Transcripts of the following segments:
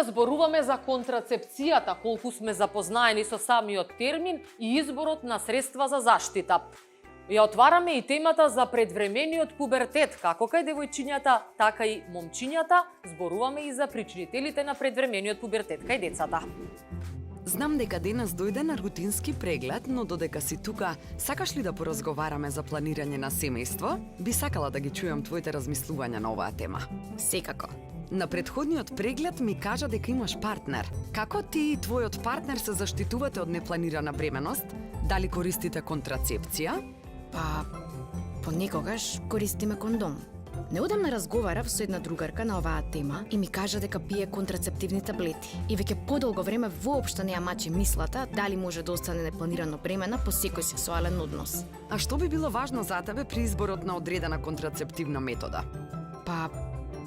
Кога зборуваме за контрацепцијата, колку сме запознаени со самиот термин и изборот на средства за заштита. Ја отвараме и темата за предвремениот пубертет, како кај девојчињата, така и момчињата, зборуваме и за причинителите на предвремениот пубертет кај децата. Знам дека денес дојде на рутински преглед, но додека си тука, сакаш ли да поразговараме за планирање на семејство? Би сакала да ги чујам твоите размислувања на оваа тема. Секако. На претходниот преглед ми кажа дека имаш партнер. Како ти и твојот партнер се заштитувате од непланирана бременост? Дали користите контрацепција? Па, понекогаш користиме кондом. Неодамна разговарав со една другарка на оваа тема и ми кажа дека пие контрацептивни таблети. И веќе подолго време воопшто не ја мачи мислата дали може да остане непланирано бремена по секој сексуален однос. А што би било важно за тебе при изборот на одредена контрацептивна метода? Па,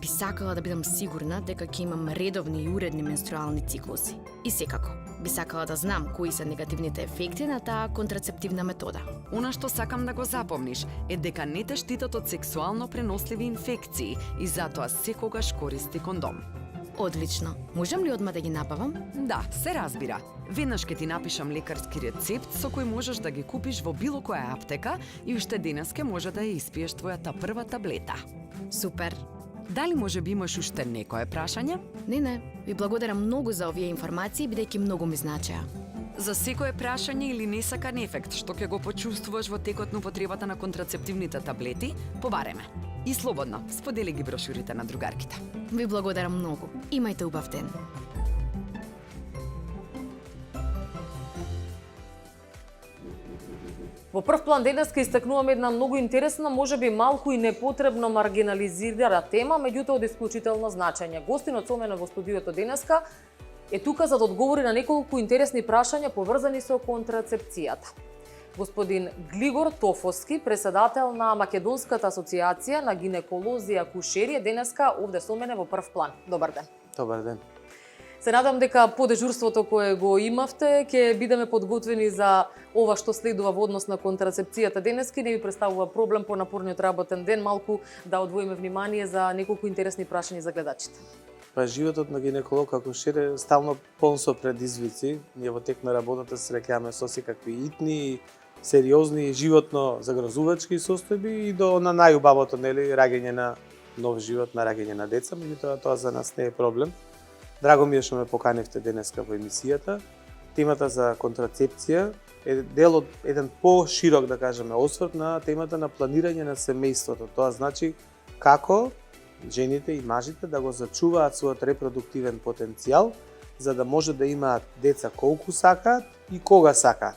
би сакала да бидам сигурна дека ќе имам редовни и уредни менструални циклуси. И секако, би сакала да знам кои се негативните ефекти на таа контрацептивна метода. Она што сакам да го запомниш е дека не те штитат од сексуално преносливи инфекции и затоа секогаш користи кондом. Одлично. Можам ли одма да ги набавам? Да, се разбира. Веднаш ќе ти напишам лекарски рецепт со кој можеш да ги купиш во било која аптека и уште денеска може да ја испиеш твојата прва таблета. Супер. Дали може би имаш уште некое прашање? Не, ви благодарам многу за овие информации, бидејќи многу ми значеа. За секое прашање или несакан ефект што ќе го почувствуваш во текот на употребата на контрацептивните таблети, побареме. И слободно, сподели ги брошурите на другарките. Ви благодарам многу. Имајте убав ден. Во прв план денеска истакнуваме една многу интересна, можеби малку и непотребно маргинализирана тема, меѓутоа од исклучително значење. Гостинот со мене во студиото денеска е тука за да одговори на неколку интересни прашања поврзани со контрацепцијата. Господин Глигор Тофовски, председател на Македонската асоциација на гинеколози и акушери, е денеска овде со мене во прв план. Добар ден. Добар ден. Се надам дека по дежурството кое го имавте ќе бидеме подготвени за ова што следува во однос на контрацепцијата денеска и не ви представува проблем по напорниот работен ден малку да одвоиме внимание за неколку интересни прашања за гледачите. Па животот на гинеколог акушер е стално полн со предизвици. Ние во тек на работата се среќаваме со секакви итни, сериозни, животно загрозувачки состојби и до на најубавото, нели, раѓање на нов живот, на раѓање на деца, меѓутоа тоа за нас не е проблем. Драго ми е што ме поканевте денеска во емисијата. Темата за контрацепција е дел од еден поширок, да кажеме, осврт на темата на планирање на семејството. Тоа значи како жените и мажите да го зачуваат својот репродуктивен потенцијал, за да може да имаат деца колку сакаат и кога сакаат.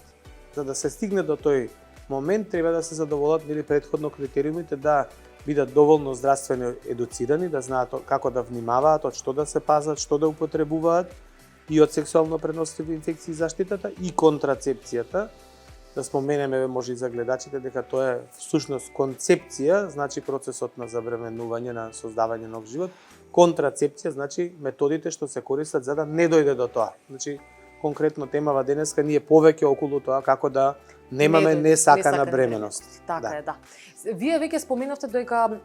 За да се стигне до тој момент, треба да се задоволат или претходно критериумите да бидат доволно здравствено едуцирани, да знаат како да внимаваат, од што да се пазат, што да употребуваат и од сексуално преносливи инфекции заштитата и контрацепцијата. Да споменеме може и за гледачите дека тоа е всушност концепција, значи процесот на забременување, на создавање нов живот. Контрацепција значи методите што се користат за да не дојде до тоа. Значи конкретно темава денеска ние повеќе околу тоа како да немаме несакана бременост. Така е, да. Вие веќе споменавте дека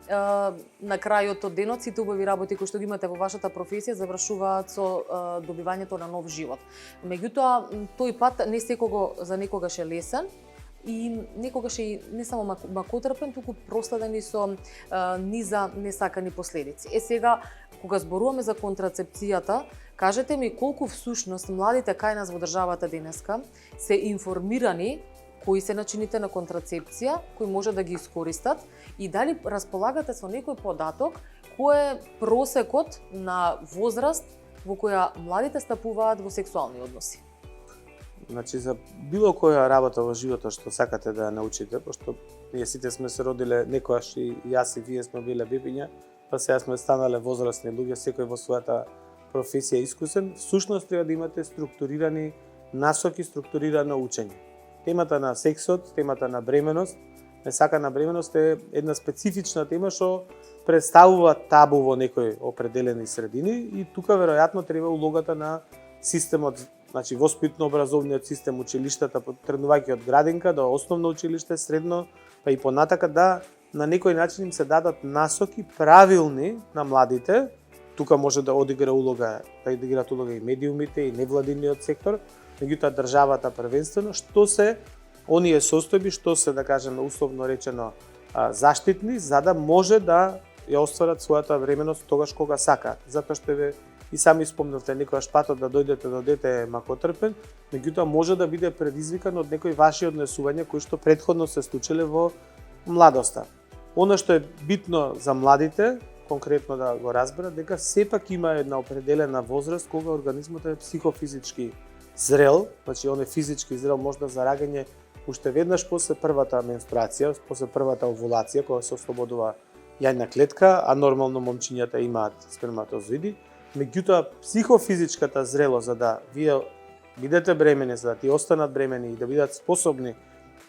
на крајот од денот сите убави работи кои што ги имате во вашата професија завршуваат со добивањето на нов живот. Меѓутоа, тој пат не секого за некогаш е лесен и некогаш е не само макотрпен, туку проследен и со низа несакани последици. Сега, кога зборуваме за контрацепцијата, кажете ми колку всушност младите кај нас во државата денеска се информирани кои се начините на контрацепција, кои може да ги искористат и дали располагате со некој податок кој е просекот на возраст во која младите стапуваат во сексуални односи? Значи за било која работа во животот што сакате да научите, пошто ние сите сме се родиле некојаш и јас и вие сме биле бебиња, па сега сме станале возрастни луѓе, секој во својата професија искусен, всушност треба да имате структурирани насоки, структурирано учење. Темата на сексот, темата на бременост, несакана бременост е една специфична тема што представува табу во некои определени средини и тука веројатно треба улогата на системот, значи воспитно-образовниот систем, училиштата, тргнувајќи од градинка до основно училиште, средно, па и понатака да на некој начин им се дадат насоки правилни на младите тука може да одигра улога, да одиграат улога и медиумите и невладиниот сектор, меѓутоа државата првенствено, што се оние состојби, што се, да кажеме, условно речено, заштитни, за да може да ја остварат својата временост тогаш кога сакаат. Затоа што ве и сами спомнавте, некојаш патот да дојдете до дете е макотрпен, меѓутоа може да биде предизвикан од некои ваши однесувања кои што претходно се случиле во младоста. Она што е битно за младите, конкретно да го разберат, дека сепак има една определена возраст кога организмот е психофизички зрел, значи он е физички зрел можда за раѓање уште веднаш после првата менструација, после првата овулација, кога се ослободува јајна клетка, а нормално момчињата имаат сперматозоиди. Меѓутоа, психофизичката зрелост за да вие бидете бремени, за да ти останат бремени и да бидат способни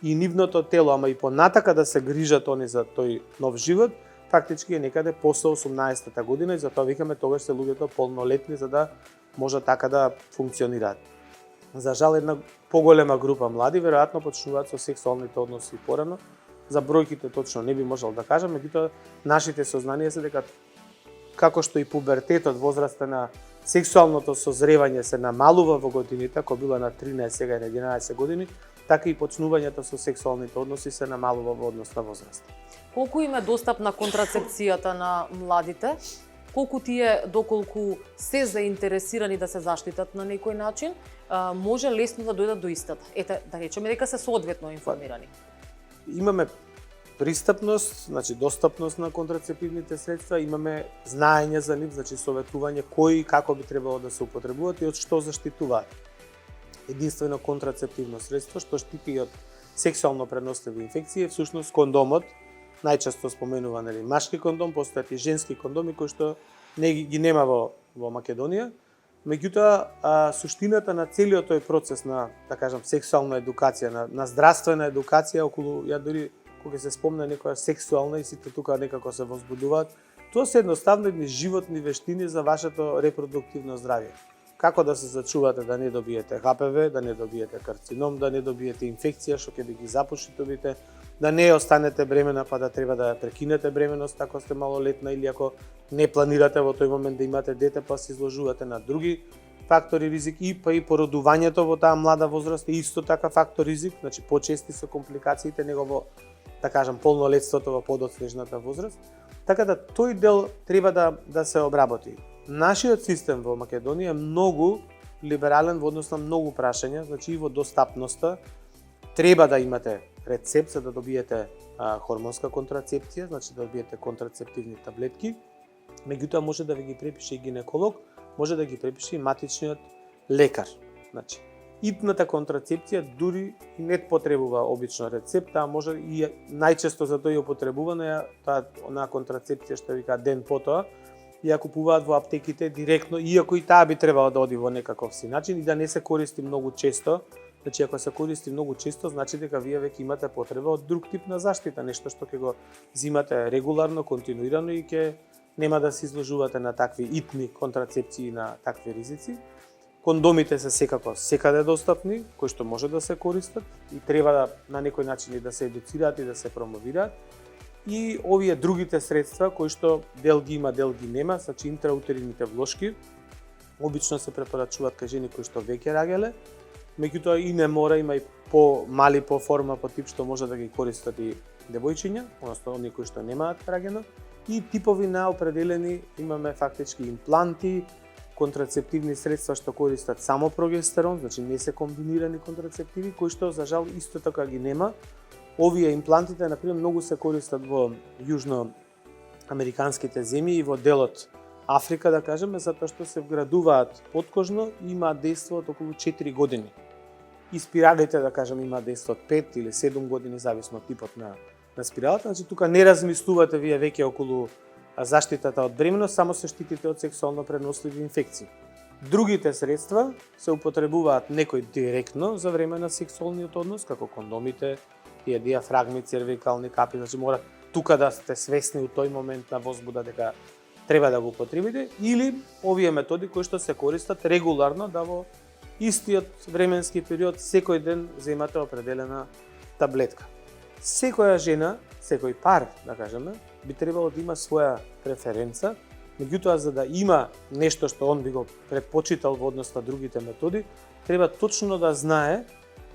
и нивното тело, ама и понатака да се грижат они за тој нов живот, фактички е некаде после 18-та година и затоа викаме тогаш се луѓето полнолетни за да може така да функционираат. За жал, една поголема група млади веројатно почнуваат со сексуалните односи порано. За бројките точно не би можел да кажам, меѓутоа нашите сознанија се дека како што и пубертетот, возраста на сексуалното созревање се намалува во годините, ако била на 13, сега на 11 години, така и почнувањето со сексуалните односи се намалува во однос на возраст. Колку им е достапна контрацепцијата на младите? Колку тие, доколку се заинтересирани да се заштитат на некој начин, може лесно да дојдат до истата? Ете, да речеме дека се соодветно информирани. Имаме пристапност, значи достапност на контрацептивните средства, имаме знаење за нив, значи советување кои и како би требало да се употребуваат и од што заштитуваат. Единствено контрацептивно средство што штити од сексуално преносливи инфекции е всушност кондомот, најчесто споменуван е машки кондом, постојат и женски кондоми кои што не ги нема во Македонија. Меѓутоа, суштината на целиот тој процес на, да кажам, сексуална едукација, на здравствена едукација околу, ја дури кога се спомне некоја сексуална и сите тука некако се возбудуваат, тоа се едноставно едни животни вештини за вашето репродуктивно здравје. Како да се зачувате да не добиете ХПВ, да не добиете карцином, да не добиете инфекција што ќе ви ги запуши тубите, да не останете бремена па да треба да прекинете бременост ако сте малолетна или ако не планирате во тој момент да имате дете па се изложувате на други фактори ризик и па и породувањето во таа млада возраст е исто така фактор ризик, значи почести се компликациите него во, да кажам, полнолетството во подоцнежната возраст. Така да тој дел треба да се обработи. Нашиот систем во Македонија е многу либерален во однос на многу прашања, значи и во достапноста треба да имате рецепт за да добиете хормонска контрацепција, значи да добиете контрацептивни таблетки. Меѓутоа може да ви ги препише и гинеколог, може да ги препише и матичниот лекар. Значи, ипната контрацепција дури и не потребува обично рецепт, а може и најчесто за тој употребувана таа онаа контрацепција што вика ден потоа, ја купуваат во аптеките директно, иако и таа би требало да оди во некаков си начин и да не се користи многу често. Значи, ако се користи многу често, значи дека вие веќе имате потреба од друг тип на заштита, нешто што ќе го зимате регуларно, континуирано и ќе нема да се изложувате на такви итни контрацепции и на такви ризици. Кондомите се секако секаде достапни, кои што може да се користат и треба да на некој начин и да се едуцираат и да се промовираат. И овие другите средства кои што дел ги има, дел ги нема, значи интраутерините влошки, обично се препорачуваат кај жени кои што веќе раѓале, меѓутоа и не мора, има и по-мали по форма, по тип што може да ги користат и девојчиња, односно оние кои што немаат раѓено, и типови на определени имаме фактички импланти, контрацептивни средства што користат само прогестерон, значи не се комбинирани контрацептиви, кои што за жал исто така ги нема. Овие имплантите, например, многу се користат во јужноамериканските земји и во делот Африка, да кажеме, затоа што се вградуваат подкожно и имаат дејство од околу 4 години. И спиралите, да кажеме, имаат дејство од 5 или 7 години, зависно од типот на спиралата. Значи, тука не размислувате вие веќе околу заштитата од бременост, само се штитите од сексуално преносливи инфекции. Другите средства се употребуваат некои директно за време на сексуалниот однос, како кондомите, тие диафрагми, цервикални капи, значи мора тука да сте свесни у тој момент на возбуда дека треба да го употребите, или овие методи кои што се користат регуларно да во истиот временски период секој ден земате определена таблетка. Секоја жена, секој пар, да кажеме, би требало да има своја преференца Меѓутоа, за да има нешто што он би го предпочитал во однос на другите методи, треба точно да знае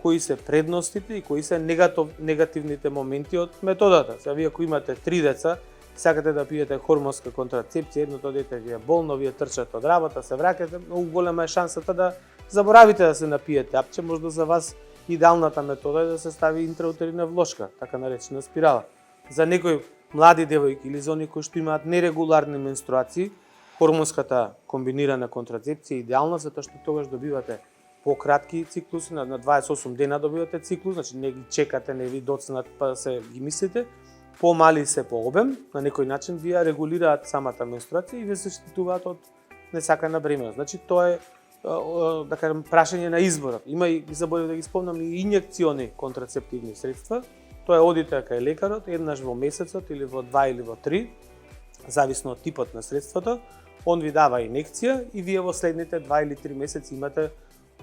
кои се предностите и кои се негативните моменти од методата. Сега, вие ако имате 3 деца, сакате да пиете хормонска контрацепција, едното дете ви е болно, вие трчате од работа, се враќате, многу голема е шансата да заборавите да се напиете апче, можда за вас идеалната метода е да се стави интраутерина влошка, така наречена спирала. За некои млади девојки или за оние кои што имаат нерегуларни менструации, хормонската комбинирана контрацепција е идеална, затоа што тогаш добивате пократки циклуси, на 28 дена добивате циклус, значи не ги чекате, не ви доцнат па се ги мислите, помали се по обем, на некој начин вие регулираат самата менструација и вие се штитуваат од несакана бремена. Значи тоа е, да кажем, прашање на изборот. Има и, заборев да ги спомнам, и инјекциони контрацептивни средства. Тоа е одите кај лекарот еднаш во месецот или во 2 или во 3, зависно од типот на средството. Он ви дава инекција и вие во следните 2 или 3 месеци имате,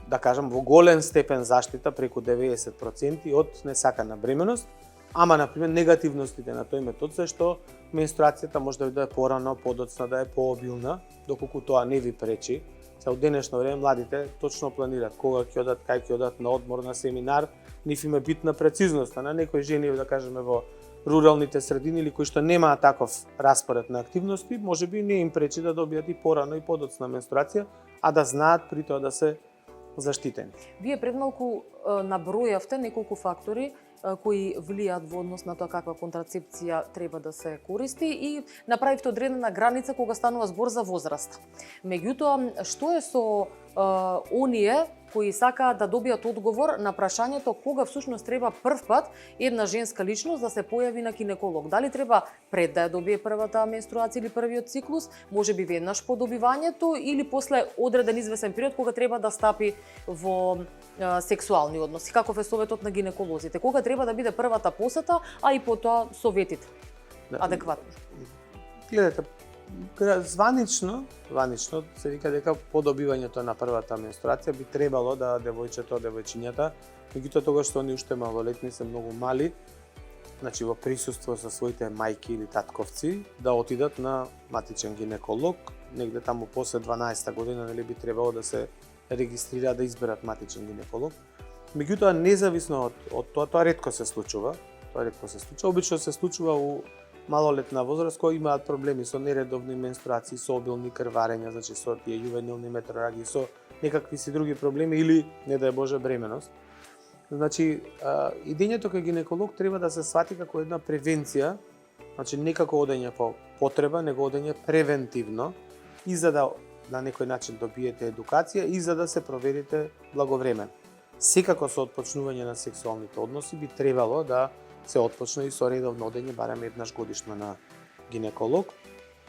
да кажам, во голем степен заштита, преку 90% од несакана бременост. Ама, например, негативностите на тој метод се што менструацијата може да е порано, подоцна, да е пообилна, доколку тоа не ви пречи. Се од денешно време младите точно планираат кога ќе одат, кај ќе одат на одмор, на семинар, нив им е битна прецизност. На некои жени, да кажеме, во руралните средини или кои што немаат таков распоред на активности, можеби не им пречи да добијат и порано и подоцна менструација, а да знаат при тоа да се заштитени. Вие пред малку набројавте неколку фактори кои влијаат во однос на тоа каква контрацепција треба да се користи и направивте одредена граница кога станува збор за возраст. Меѓутоа, што е со оние кои сакаат да добијат одговор на прашањето кога всушност треба прв пат една женска личност да се појави на гинеколог? Дали треба пред да ја добие првата менструација или првиот циклус, можеби веднаш по добивањето или после одреден извесен период кога треба да стапи во сексуални односи? Каков е советот на гинеколозите? Кога треба да биде првата посета, а и потоа советите адекватни? Гледате, званично се вика дека по добивањето на првата менструација би требало да девојчето, девојчињата, меѓутоа тогаш што они уште малолетни се многу мали, значи во присуство со своите мајки или татковци, да отидат на матичен гинеколог, негде таму после 12-та година, нели би требало да се регистрираат да изберат матичен гинеколог. Меѓутоа, независно од тоа ретко се случува. Обично се случува у малолетна возраст кои имаат проблеми со нередовни менструации, со обилни крварења, значи со тие јувенилни метрорагии, со некакви си други проблеми или, не дај Боже, бременост. Значи, идењето кај гинеколог треба да се свати како една превенција, значи не како одење по потреба, него одење превентивно и за да на некој начин добиете едукација и за да се проверите благовремено. Секако со отпочнување на сексуалните односи би требало да се отпочне и со редовно одење барем еднаш годишно на гинеколог.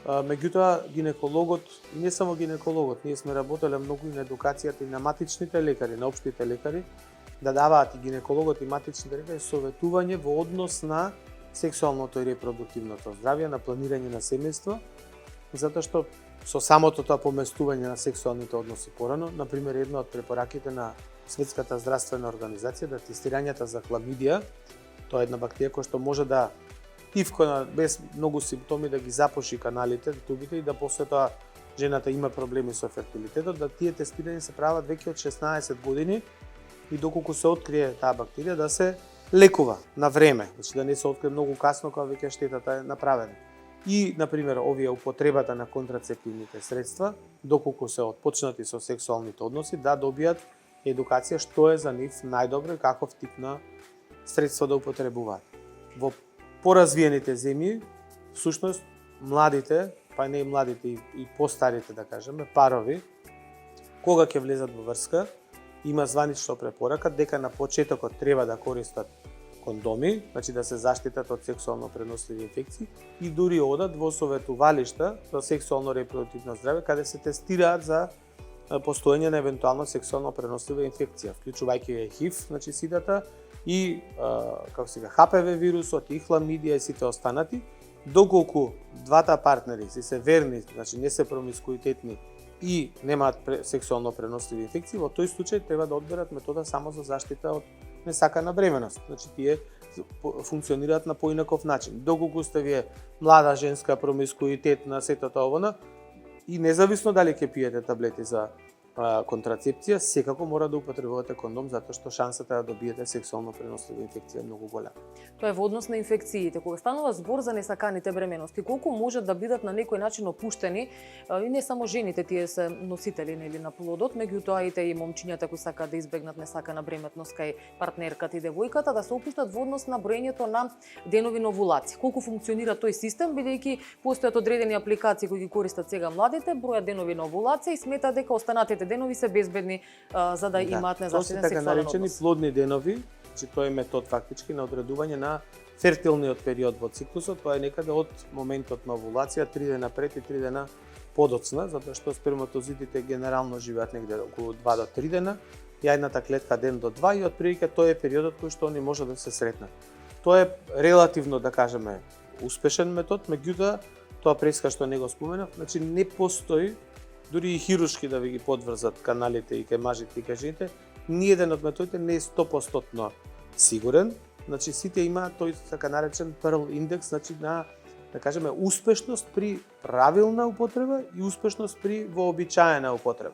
Меѓутоа, гинекологот, и не само гинекологот, ние сме работеле многу и на едукацијата и на матичните лекари, на општите лекари, да даваат и гинекологот и матичните лекари советување во однос на сексуалното и репродуктивното здравје, на планирање на семејство, затоа што со самото тоа поместување на сексуалните односи порано, например, една од препораките на Светската здравствена организација да тестирањата за хламидија, тоа е една бактерија која што може да тивко без многу симптоми да ги запуши каналите, тубите и да после тоа жената има проблеми со фертилитетот, да тие тестирања се прават веќе од 16 години и доколку се открие таа бактерија да се лекува на време, значи да не се открие многу касно кога веќе штетата е направена. И, например, овие употребата на контрацептивните средства, доколку се отпочнати со сексуалните односи, да добијат едукација што е за нив најдобро и каков тип на средство да употребуваат. Во поразвиените земји, всушност, младите, па не и младите и постарите, да кажеме, парови, кога ќе влезат во врска, има званична препорака дека на почетокот треба да користат кондоми, значи да се заштитат од сексуално преносливи инфекции и дури одат во советувалишта за сексуално репродуктивно здравје каде се тестираат за постоење на евентуално сексуално пренослива инфекција, вклучувајќи ХИВ, значи сидата и како се вика HPV вирусот и хламидија и сите останати, доколку двата партнери се верни, значи не се промискуитетни и немаат сексуално преносливи инфекции, во тој случај треба да одберат метода само за заштита од несакана бременост. Значи тие функционираат на поинаков начин. Доколку сте вие млада женска промискуитетна сето тоа И независно дали ќе пиете таблети за контрацепција, секако мора да употребувате кондом, затоа што шансата да добиете сексуално пренослива инфекција е многу голема. Тоа е во однос на инфекциите. Кога станува збор за несаканите бременности, колку можат да бидат на некој начин опуштени, и не само жените, тие се носители нели на плодот, меѓутоа и тие момчињата кои сакаат да избегнат несакана бременност кај партнерката и девојката, да се опуштат во однос на броењето на денови на овулација. Колку функционира тој систем, бидејќи постојат одредени апликации кои ги користат сега младите, бројат денови на овулација и сметаат дека останатите денови се безбедни за да имаат незашитен така сексуален наречени однос. плодни денови, значи тоа е метод фактички на одредување на фертилниот период во циклусот, тоа е некаде од моментот на овулација 3 дена пред и 3 дена подоцна, затоа што сперматозидите генерално живеат негде околу 2 до 3 дена, јајната клетка ден до 2 и отприлика тоа е периодот кој што они може да се сретнат. Тоа е релативно, да кажеме, успешен метод, меѓутоа тоа преска што не го споменав, значи не постои дури и хируршки да ви ги подврзат каналите и кај мажите и кај жените, ниеден од методите не е 100% сигурен. Значи сите имаат тој така наречен Pearl Index, значи на, да кажеме, успешност при правилна употреба и успешност при вообичаена употреба.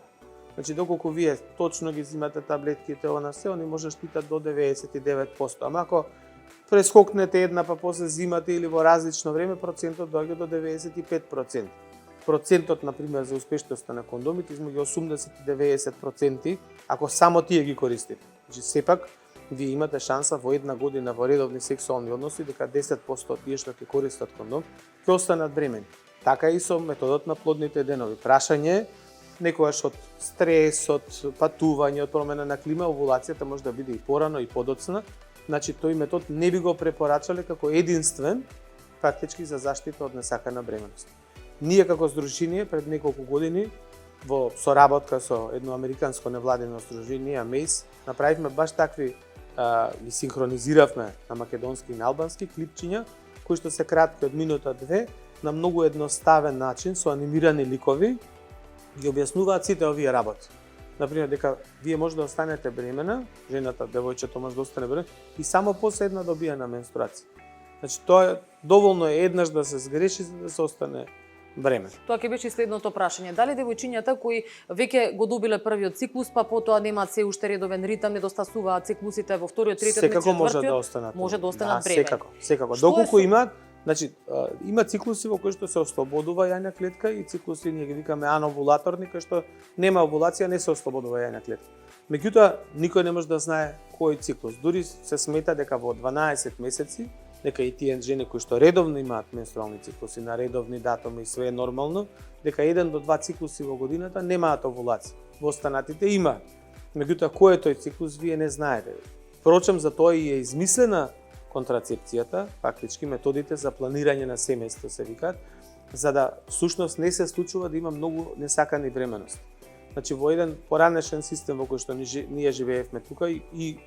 Значи доколку вие точно ги взимате таблетките на се, они може штитат до 99%, ама ако прескокнете една па после зимате или во различно време, процентот доаѓа до 95%. Процентот, например, за успешноста на кондомите измеѓу 80 и 90%, ако само тие ги користите. Значи, сепак, вие имате шанса во една година во редовни сексуални односи дека 10% од тие што ќе користат кондом ќе останат бремени. Така и со методот на плодните денови. Прашање, некогаш од стрес, од патување, од промена на клима, овулацијата може да биде и порано и подоцна. Значи, тој метод не би го препорачале како единствен фактички за заштита од несакана бременност. Ние како здружение пред неколку години во соработка со едно американско невладено здружение AMACE направивме баш такви ги синхронизиравме на македонски и на албански клипчиња кои што се кратки од минута 2 на многу едноставен начин со анимирани ликови ги објаснуваат сите овие работи. Например, дека вие може да останете бремена, жената, девојчето може да остане бремена и само после една добиена менструација. Значи тоа е доволно еднаш да се сгреши за да се остане бремен. Тоа ќе беше следното прашање. Дали девојчињата кои веќе го добиле првиот циклус, па потоа немаат се уште редовен ритам, недостасуваат циклусите во вториот, третиот, секако може да останат. Може да останат бремени. Секако. Доколку имаат, значи има циклуси во кои што се ослободува јајна клетка и циклуси ние ги викаме ановулаторни, кои што нема овулација, не се ослободува јајна клетка. Меѓутоа никој не може да знае кој циклус. Дури се смета дека во 12 месеци дека и тие жени кои што редовно имаат менструални циклуси на редовни датуми и све е нормално, дека 1 до 2 циклуси во годината немаат овулација. Во останатите имаат. Меѓутоа кој е тој циклус вие не знаете. Впрочем, за тоа и е измислена контрацепцијата, фактички методите за планирање на семејство се викаат, за да всушност не се случува да има многу несакани бременности. Значи во еден поранешен систем во кој што ние живеевме тука и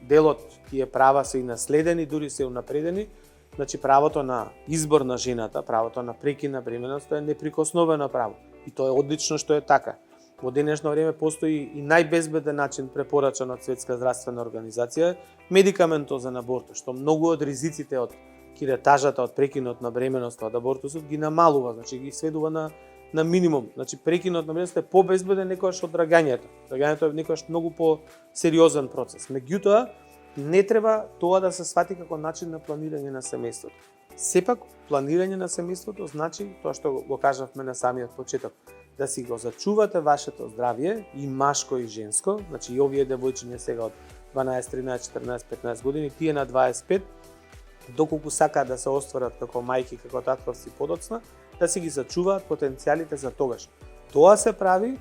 делот тие права се и наследени, дури се унапредени, значи правото на избор на жената, правото на прекин на бременоста е неприкосновено право. И тоа е одлично што е така. Во денешно време постои и најбезбеден начин препорачан од Светска здравствена организација, медикаментозен абортус, што многу од ризиците од киретажата, од прекинот на бременоста, од абортусот ги намалува, значи ги сведува на минимум. Значи прекинот на бременоста е побезбеден некогаш од раѓањето. Раѓањето е некогаш многу по-сериозен процес. Меѓутоа, не треба тоа да се свати како начин на планирање на семејството. Сепак, планирање на семејството значи тоа што го кажавме на самиот почеток, да си го зачувате вашето здравје и машко и женско, значи и овие девојчиња сега од 12, 13, 14, 15 години, тие на 25, доколку сакаат да се остварат како мајки, како татковци подоцна, да си ги зачуваат потенцијалите за тогаш. Тоа се прави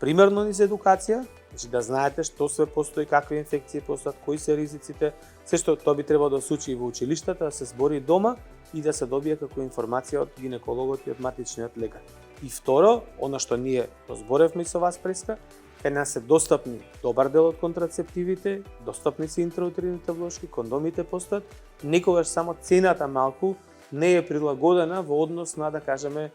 примерно низ едукација, значи да знаете што све постои, какви инфекции постојат, кои се ризиците, се што тоа би требало да се учи и во училиштата, да се збори дома и да се добие како информација од гинекологот и од матичниот лекар. И второ, она што ние зборевме со вас преска, кај нас се достапни добар дел од контрацептивите, достапни се интраутерините влошки, кондомите постојат, некогаш само цената малку не е прилагодена во однос на, да кажеме,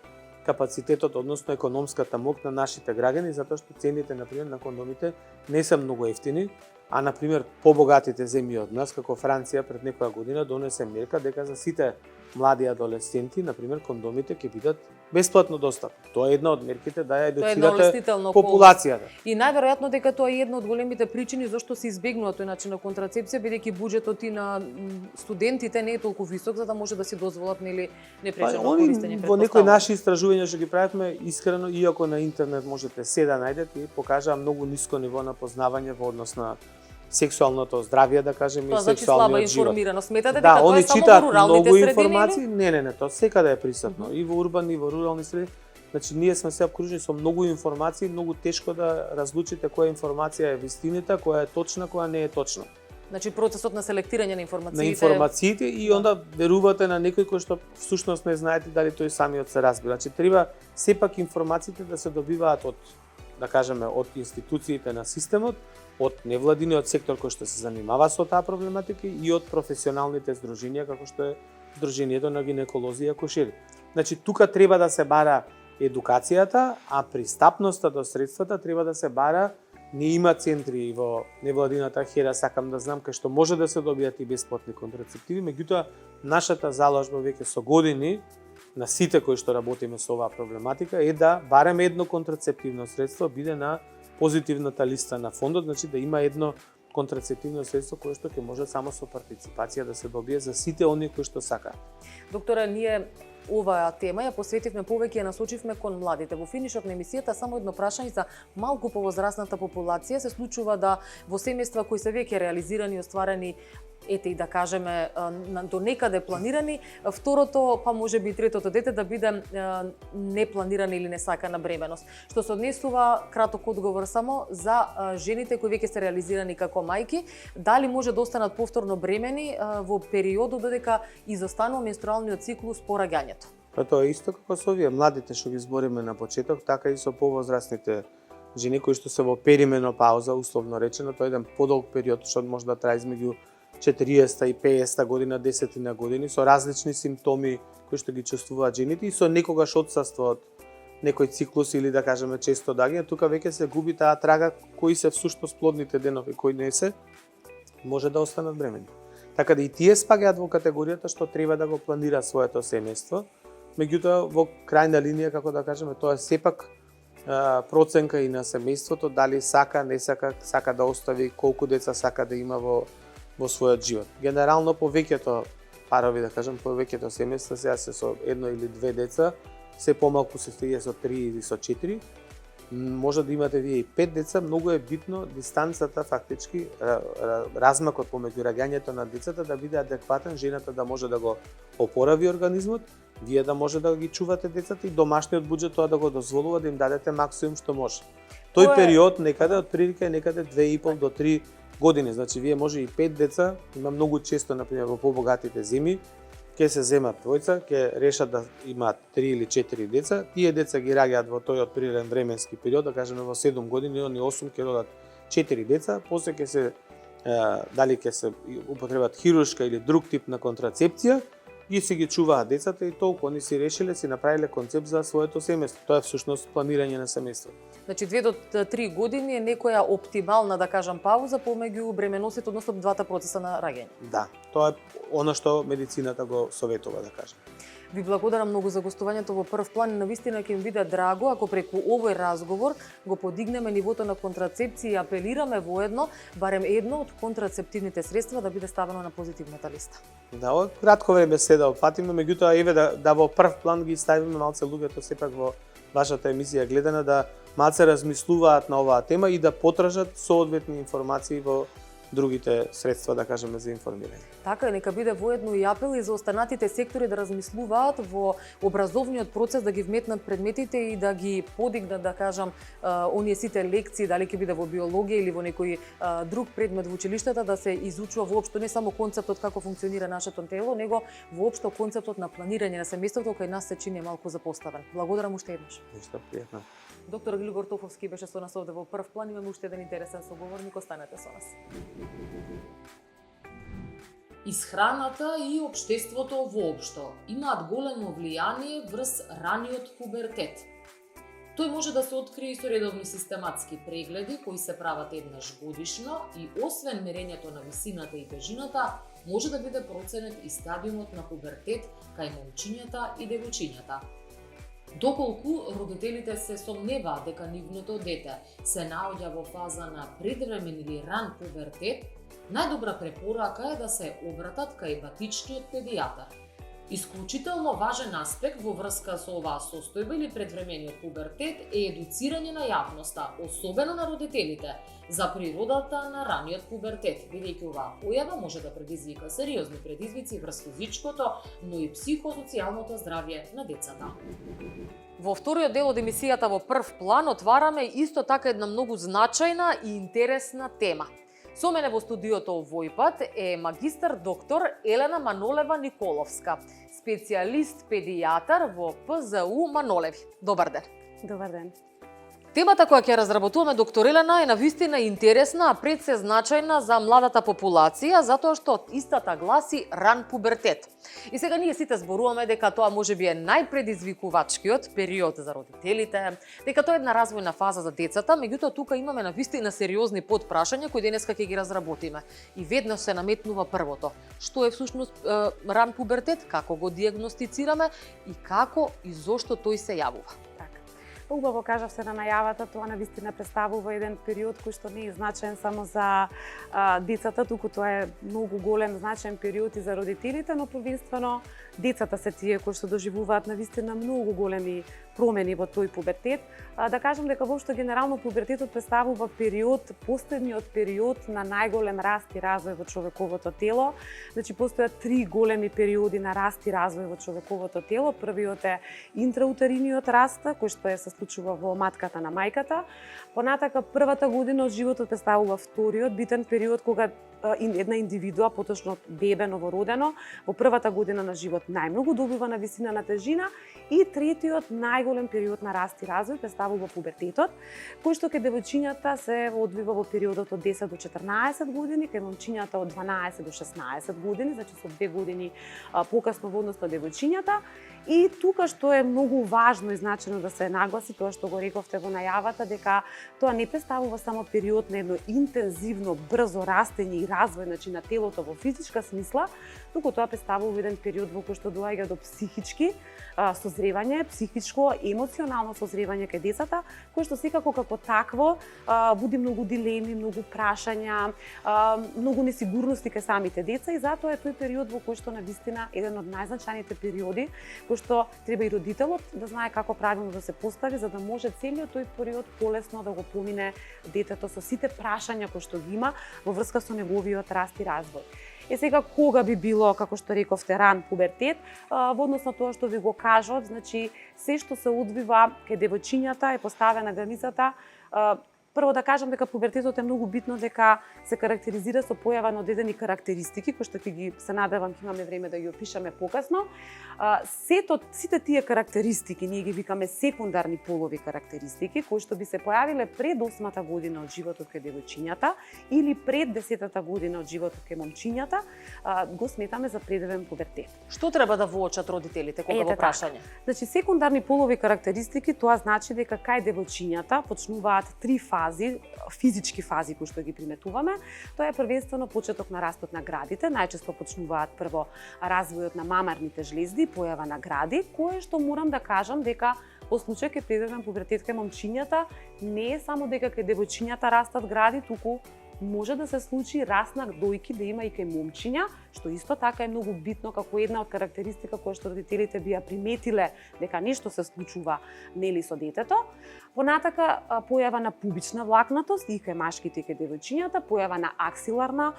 капацитетот, односно економската моќ на нашите граѓани, затоа што цените, например, на кондомите не се многу ефтини, а, например, побогатите земји од нас, како Франција пред некоја година донесе мерка дека за сите млади адолесценти, например, кондомите ќе бидат бесплатно достапни. Тоа е една од мерките да ја Тоа е една едуцирате улеснителна популацијата. И најверојатно дека тоа е една од големите причини зашто се избегнува тој начин на контрацепција, бидејќи буџетот и на студентите не е толку висок за да може да си дозволат нели непречено користење. Во некои наши истражувања што ги правевме, искрено, иако на интернет можете се да најдете, покажаа многу ниско ниво на познавање во однос на сексуалното здравје, да кажеме, тоа и значи слаба сексуалниот живот. информирано. Сметате Да, дека тоа они е само читаат во руралните многу средини? информации. Не, тоа секаде е присутно, и во урбани, и во рурални средини. Значи, ние сме се обкружени со многу информации, многу тешко да разлучите која информација е вистината, која е точна, која не е точна. Значи процесот на селектирање на информациите. На информациите и onda верувате на некој кој што всушност не знаете дали тој самиот се разбира. Значи, треба сепак информациите да се добиваат од, да кажеме, од институциите на системот, од невладиниот сектор кој што се занимава со таа проблематика и од професионалните здруженија како што е Сдруженијето на гинеколози и акушери. Значи, тука треба да се бара едукацијата, а пристапноста до средствата треба да се бара. Не има центри во невладината Хера, сакам да знам, кај што може да се добијат и бесплатни контрацептиви, меѓутоа нашата заложба веќе со години на сите кои што работиме со оваа проблематика е да барем едно контрацептивно средство биде на позитивната листа на фондот, значи да има едно контрацептивно средство кое што ќе може само со партиципација да се добие за сите оние кои што сакаат. Доктора, ние оваа тема ја посветивме повеќе, ја насочивме кон младите. Во финишот на емисијата само едно прашање за малку повозрасната популација. Се случува да во семејства кои се веќе реализирани и остварени, ете и да кажеме до некаде планирани, второто, па може би и третото дете да биде непланирана или несакана бременост. Што се однесува, краток одговор само, за жените кои веќе се реализирани како мајки, дали може да останат повторно бремени во периодот додека изостанува менструалниот циклус по раѓањето? Па тоа е исто како со овие младите што ги збориме на почеток, така и со повозрастните жени кои што се во перименопауза, условно речено, тоа е еден подолг период што може да трае измеѓу 40 и 50 година, 10 години, со различни симптоми кои што ги чувствуваат жените и со некогаш отсуство од некој циклус или да кажеме често даѓање, тука веќе се губи таа трага кои се всушност плодните денови, кои не се, може да останат бремени. Така да и тие спагаат во категоријата што треба да го планира своето семејство, меѓутоа во крајна линија, како да кажеме, тоа е сепак проценка и на семејството, дали сака, не сака, сака да остави, колку деца сака да има во својот живот. Генерално повеќето парови, да кажем, повеќето семејства сега се со едно или две деца, се помалку се стига со 3 или со 4. Може да имате вие и 5 деца, многу е битно дистанцата, фактички размакот помеѓу раѓањето на децата да биде адекватен, жената да може да го опорави организмот, вие да може да ги чувате децата и домашниот буџет тоа да го дозволува да им дадете максимум што може. Тој период некаде од прилика е некаде 2,5 до 3 години, значи вие може и 5 деца, има многу често например во побогатите земји, ќе се земат двојца, ќе решат да имаат 3 или 4 деца, тие деца ги раѓаат во тој отприлен временски период, да кажеме во 7 години, они 8 ќе родат 4 деца, после ќе се дали ќе се употребат хируршка или друг тип на контрацепција, и си ги чуваат децата и толку, они си решиле, си направиле концепт за своето семејство. Тоа е всушност планирање на семејството. Значи 2 до 3 години е некоја оптимална, да кажам, пауза помеѓу бременосите, односно двата процеса на раѓање. Да, тоа е она што медицината го советува, да кажем. Ви благодарам многу за гостувањето во прв план и навистина ќе ми биде драго ако преку овој разговор го подигнеме нивото на контрацепција и апелираме воедно барем едно од контрацептивните средства да биде ставено на позитивната листа. Да, од кратко време се да опатиме, меѓутоа еве да во прв план ги ставиме малце луѓето сепак во вашата емисија гледана да малце размислуваат на оваа тема и да потражат соодветни информации во другите средства, да кажеме, за информирање. Така, нека биде воедно и апел и за останатите сектори да размислуваат во образовниот процес, да ги вметнат предметите и да ги подигнат, да кажам, оние сите лекции, дали ќе биде во биологија или во некој друг предмет во училиштата, да се изучува воопшто не само концептот како функционира нашето тело, него воопшто концептот на планирање на семејството кој нас се чини малку запоставен. Благодарам уште еднаш. Нешто пријатно. Доктор Глигор Тофовски беше со нас овде во прв план. Имаме уште еден интересен соговорник, останете со нас. Исхраната и општеството воопшто имаат големо влијание врз раниот пубертет. Тој може да се открие и со редовни систематски прегледи кои се прават еднаш годишно и освен мерењето на висината и тежината, може да биде проценет и стадиумот на пубертет кај момчињата и девојчињата. Доколку родителите се сомневаат дека нивното дете се наоѓа во фаза на предвремен или ран пубертет, најдобра препорака е да се обратат кај батичниот педијатар. Исклучително важен аспект во врска со оваа состојба или предвремениот пубертет е едуцирање на јавноста, особено на родителите, за природата на раниот пубертет, бидејќи оваа појава може да предизвика сериозни предизвици врз физичкото, но и психосоцијалното здравје на децата. Во вториот дел од емисијата во прв план отвараме исто така една многу значајна и интересна тема. Со мене во студиото овој пат е магистар доктор Елена Манолева Николовска, специјалист педијатар во ПЗУ Манолеви. Добар ден. Добар ден. Темата која ќе разработуваме, доктор Елена, е навистина интересна, а пред се значајна за младата популација, затоа што истата гласи ран пубертет. И сега ние сите зборуваме дека тоа можеби е најпредизвикувачкиот период за родителите, дека тоа е една развојна фаза за децата, меѓутоа тука имаме навистина сериозни подпрашања кои денеска ќе ги разработиме. И веднаш се наметнува првото. Што е всушност ран пубертет, како го диагностицираме и како и зошто тој се јавува? Убаво кажавте на најавата, тоа навистина представува еден период кој што не е значаен само за децата, туку тоа е многу голем значаен период и за родителите, но првенствено децата се тие кои што доживуваат навистина многу големи промени во тој пубертет. Да кажам дека воопшто генерално пубертетот представува период, последниот период на најголем раст и развој во човековото тело. Значи постојат три големи периоди на раст и развој во човековото тело. Првиот е интраутериниот раст, кој што се случува во матката на мајката. Понатака првата година од животот представува вториот битен период кога една индивидуа, поточно бебе новородено, во првата година на живот најмногу добива на висина на тежина, и третиот најголем период на раст и развој представува пубертетот, кој што кај девојчињата се одвива во периодот од 10 до 14 години, кај момчињата од 12 до 16 години, значи со 2 години покасно во однос на девојчињата. И тука што е многу важно и значено да се нагласи, тоа што го рековте во најавата, дека тоа не представува само период на едно интензивно, брзо растење и развој, значи на телото во физичка смисла, туку тоа представува еден период во кој што доаѓа до психички созревање, психичко, емоционално созревање кај децата, кој што секако како такво буди многу дилеми, многу прашања, многу несигурности кај самите деца, и затоа е тој период во кој што навистина еден од најзначајните периоди, кој што треба и родителот да знае како правилно да се постави, за да може целиот тој период полесно да го помине детето со сите прашања кои што ги има во врска со неговиот раст и развој. Сега кога би било, како што рековте, ран пубертет, во однос на тоа што ви го кажав, значи се што се одвива кај девојчињата е поставена границата. Прво да кажам дека пубертетот е многу битно дека се карактеризира со појава на одредени карактеристики, кои што ќе ги се надевам ќе имаме време да ги опишеме покасно. Сите тие карактеристики ние ги викаме секундарни полови карактеристики, кои што би се појавиле пред 8-та година од животот кај девојчињата или пред 10-та година од животот кај момчињата, го сметаме за предвремен пубертет. Што треба да воочат родителите кога во прашање? Значи секундарни полови карактеристики, тоа значи дека кај девојчињата почнуваат три фази, физички фази кои што ги приметуваме. Тоа е првенствено почеток на растот на градите, најчесто почнуваат прво развојот на мамарните жлезди, појава на гради, кое што морам да кажам дека во случај кај предвремен пубертет кај момчињата не е само дека кај девојчињата растат гради, туку може да се случи раст на дојки да има и кај момчиња, што исто така е многу битно како една од карактеристика која што родителите би ја приметиле дека нешто се случува нели со детето. Понатака појава на пубична влакнатост и кај машките и кај девојчињата, појава на аксиларна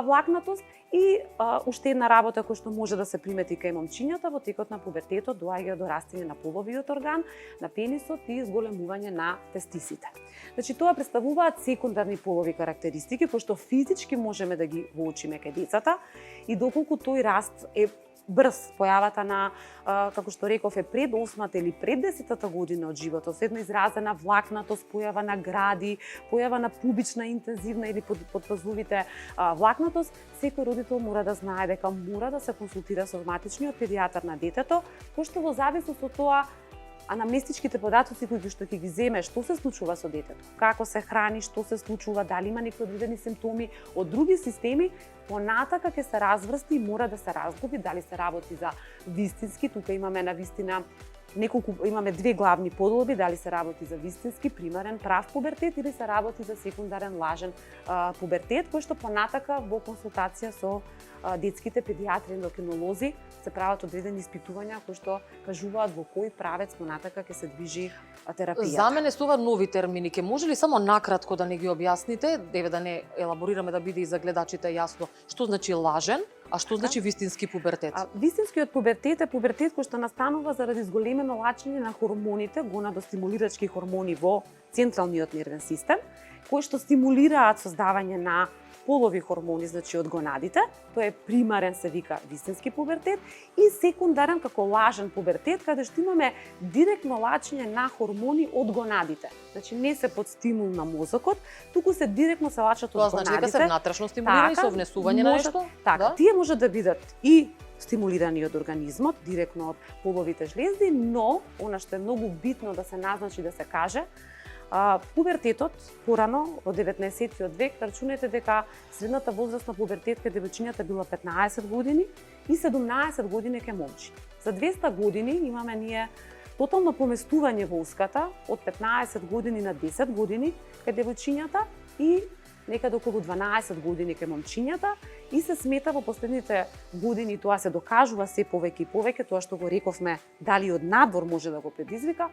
влакнатост и уште една работа која што може да се примети кај момчињата во текот на пубертетот доаѓа до растење на половиот орган, на пенисот и зголемување на тестисите. Значи тоа представуваат секундарни полови карактеристики кои што физички можеме да ги воочиме кај децата и доколку тој раст е брз, појавата на, како што реков, е пред 8-та или пред 10-та година од животот, со една изразена влакнатост, појава на гради, појава на пубична, интензивна или подпазувите влакнатост, секој родител мора да знае дека мора да се консултира со матичниот педијатар на детето, кој што во зависност од тоа анамнестичките податоци кои што ќе ги земе, што се случува со детето, како се храни, што се случува, дали има некои одредени симптоми од други системи, понатака ќе се разврсти и мора да се разгледа дали се работи за вистински, тука имаме на вистина имаме две главни поделби, дали се работи за вистински, примарен, прав пубертет или се работи за секундарен, лажен пубертет, кој што понатака во консултација со детските педиатри, ендокринолози се прават одредени испитувања кои што кажуваат во кој правец понатака ќе се движи терапијата. За мене се ова нови термини. Ке може ли само накратко да не ги објасните, да не елаборираме да биде и за гледачите јасно, што значи лажен, а што значи вистински пубертет? Вистинскиот пубертет е пубертет кој што настанува заради зголемено лачење на хормоните, гонадостимулирачки хормони во централниот нервен систем, кои што стимулираат создавање на полови хормони, значи од гонадите, тоа е примарен се вика вистински пубертет, и секундарен како лажен пубертет, каде што имаме директно лачење на хормони од гонадите. Значи не се под стимул на мозокот, туку се директно се лачат од гонадите. Тоа значи дека се внатрешно стимулирани со внесување на нешто? Така, да? Тие може да бидат и стимулирани од организмот, директно од половите жлезди, но она што е многу битно да се назначи, да се каже, пубертетот порано од 19-тиот век, рачунете дека средната возраст на пубертет кај девојчињата била 15 години и 17 години кај момчи. За 200 години имаме ние тотално поместување во уската од 15 години на 10 години кај девојчињата и некаде околу 12 години кај момчињата, и се смета во последните години, тоа се докажува се повеќе и повеќе, тоа што го рековме, дали од надвор може да го предизвика.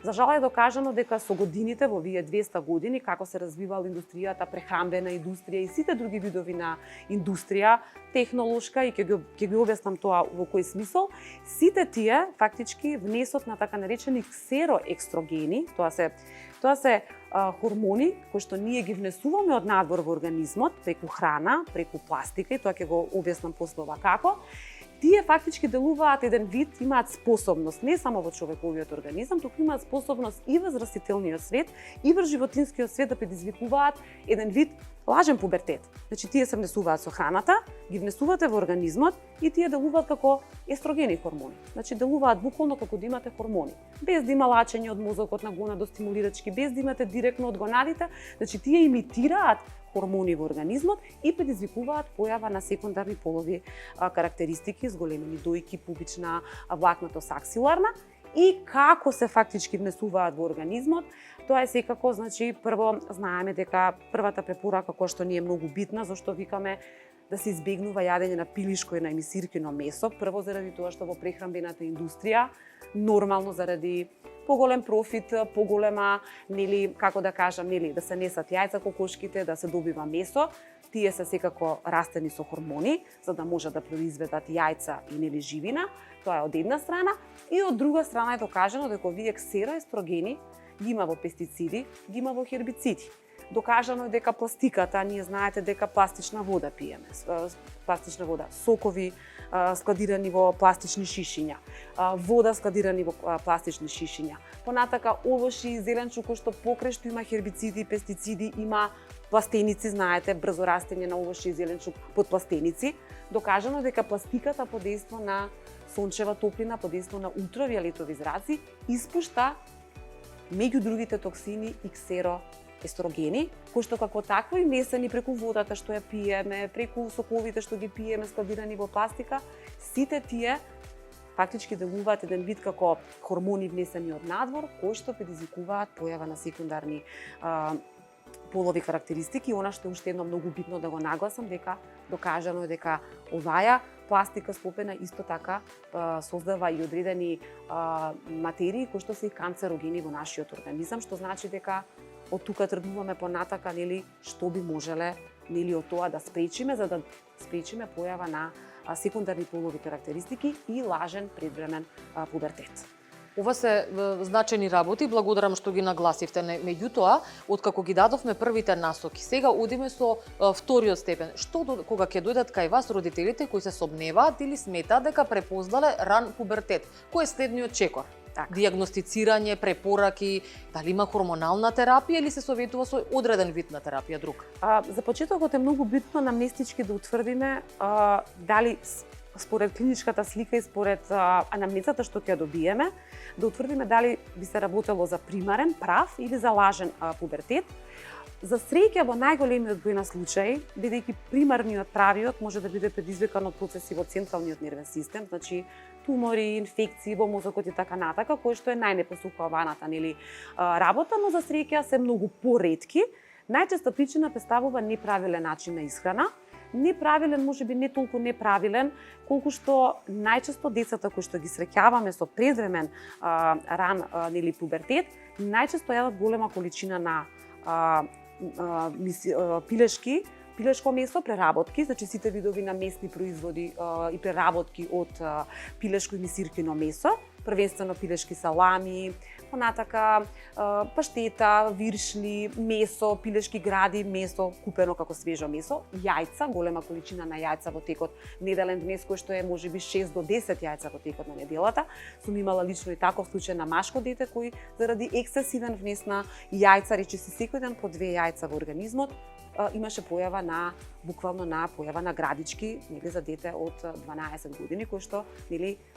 За жал е докажано дека со годините, во овие 200 години, како се развивала индустријата, прехранбена индустрија и сите други видови на индустрија, технолошка, и ќе ги објаснам тоа во кој смисол, сите тие фактички внесот на така наречени ксероекстрогени, тоа се хормони кои што ние ги внесуваме од надвор во организмот преку храна, преку пластика, и тоа ќе го објаснам после ова како. Тие фактички делуваат еден вид, имаат способност не само во човековиот организам, туку имаат способност и во растителниот свет, и во животинскиот свет да предизвикуваат еден вид лажен пубертет. Значи тие се внесуваат со храната, ги внесувате во организмот и тие делуваат како естрогени хормони. Значи делуваат буквално како да имате хормони. Без да има лачење од мозокот на гонадостимулирачки, без да имате директно од гонадите, значи тие имитираат хормони во организмот и предизвикуваат појава на секундарни полови карактеристики, зголемени дојки, пубична влакнато-саксиларна. И како се фактички внесуваат во организмот, тоа е секако, значи, прво знаеме дека првата препорака која што ни е многу битна, зашто викаме да се избегнува јадење на пилишко и на емисиркино месо, прво заради тоа што во прехранбената индустрија, нормално заради поголем профит, поголема, нели, како да кажам, нели, да се несат јајца кокошките, да се добива месо, тие се секако растени со хормони, за да може да произведат јајца и нели живина. Тоа е од една страна, и од друга страна е докажано дека овие ксероестрогени ги има во пестициди, ги има во хербициди. Докажано е дека пластиката, ние знаете дека пластична вода пиеме, пластична вода, сокови складирани во пластични шишиња, вода складирани во пластични шишиња. Понатака овошје и зеленчук кој што покрај што има хербициди и пестициди, има пластеници, знаете, брзо растење на овошје и зеленчук под пластеници. Докажано дека пластиката под дејство на сончева топлина, под дејство на ултравиолетови зраци, испушта меѓу другите токсини и ксероестрогени, кои што како такви внесени преку водата што ја пиеме, преку соковите што ги пиеме складирани во пластика, сите тие фактички делуваат еден вид како хормони внесени од надвор, кои што предизвикуваат појава на секундарни полови карактеристики. Она што е уште едно многу битно да го нагласам, дека докажано е дека оваја пластика склопена исто така создава и одредени материи кои што се и канцерогени во нашиот организам, што значи дека од тука тргнуваме понатака, нели, што би можеле, нели, од тоа да спречиме, за да спречиме појава на секундарни полови карактеристики и лажен предвремен пубертет. Ова се значајни работи, благодарам што ги нагласивте. Меѓутоа, откако ги дадовме првите насоки, сега одиме со вториот степен. Што кога ќе дојдат кај вас родителите кои се сомневаат или сметаат дека препознале ран пубертет? Кој е следниот чекор? Така. Диагностицирање, препораки, дали има хормонална терапија или се советува со одреден вид на терапија друг? За почетокот е многу битно анамнестички да утврдиме дали според клиничката слика и според анамнезата што ќе ја добиеме, да утврдиме дали би се работело за примарен, прав или за лажен пубертет. За среќа во најголемиот број на случаи, бидејќи примарниот правиот може да биде предизвикан од процеси во централниот нервен систем, значи тумори, инфекции во мозокот и така натака, кој што е најнепосухваната работа, но за среќа се многу поретки. Најчеста причина представува неправилен начин на исхрана. Неправилен, можеби не толку неправилен, колку што најчесто децата кои што ги среќаваме со предвремен ран пубертет, најчесто јадат голема количина на пилешко месо, преработки, значи сите видови на месни производи и преработки од пилешко и мисиркино месо, првенствено пилешки салами, понатака паштета, виршли, месо, пилешки гради, месо купено како свежо месо, јајца, голема количина на јајца во текот неделен днес, кој што е можеби 6 до 10 јајца во текот на неделата. Сум имала лично и таков случај на машко дете кој заради ексцесивен внес на јајца, речиси секој ден по 2 јајца во организмот, имаше појава на појава на градички, за дете од 12 години, кој што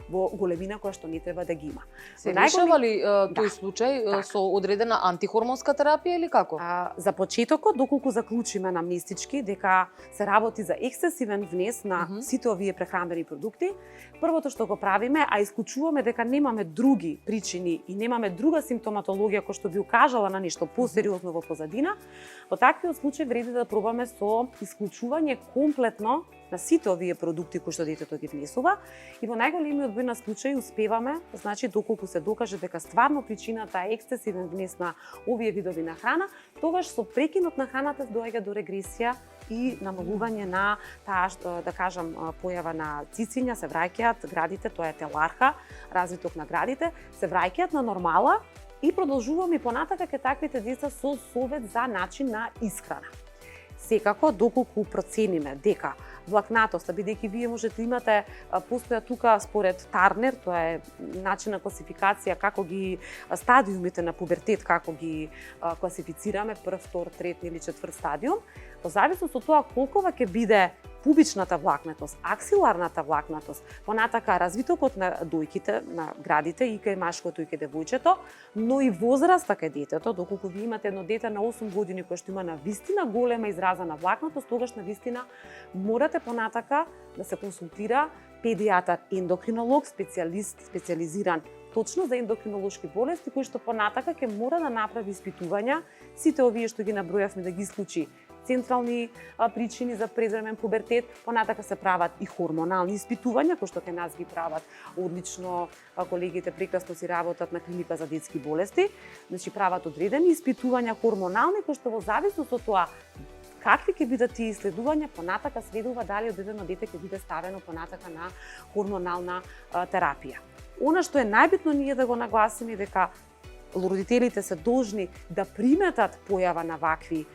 во големина која што не треба да ги има. Се решава ли тој случај со одредена антихормонска терапија или како? За почетокот, доколку заклучиме анамнестички дека се работи за ексцесивен внес на сите овие прехранбени продукти, првото што го правиме, а исклучуваме дека немаме други причини и немаме друга симптоматологија која што би укажала на нешто посериозно во позадина, во таквиот случај вреди да пробаме со исклучување комплетно на сите овие продукти кои што детето ги внесува и во најголемиот број на случаи успеваме, значи доколку се докаже дека стварно причината е ексцесивен внес на овие видови на храна, тогаш со прекинот на храната доаѓа до регресија и намалување на таа, да кажам, појава на цициња, се враќаат градите, тоа е теларха, развиток на градите, се враќаат на нормала и продолжуваме и понатака ке таквите деца со совет за начин на исхрана. Секако, доколку процениме дека влакнатоста, бидејќи вие можете имате, постоја тука според Тарнер, тоа е начин на класификација како ги стадиумите на пубертет, како ги класифицираме, прв, втор, трет или четврт стадиум, во зависност од тоа колкова ќе биде пубичната влакнатост, аксиларната влакнатост, понатака развитокот на дојките, на градите, и кај машкото и кај девојчето, но и возраста кај детето, доколку ви имате едно дете на 8 години кој што има навистина голема изразена влакнатост, тогаш навистина морате понатака да се консултира педијатар ендокринолог, специализиран точно за ендокринолошки болести, кој што понатака ќе мора да направи испитувања, сите овие што ги набројавме да ги исклучи централни причини за предвремен пубертет, понатака се прават и хормонални испитувања, кои што кај нас ги прават одлично колегите, прекрасно си работат на клиника за детски болести, значи прават одредени испитувања хормонални, кои што во зависност од тоа какви ќе бидат тие исследувања, понатака следува дали одредено дете ќе биде ставено понатака на хормонална терапија. Она што е најбитно ние да го нагласиме дека родителите се должни да приметат појава на вакви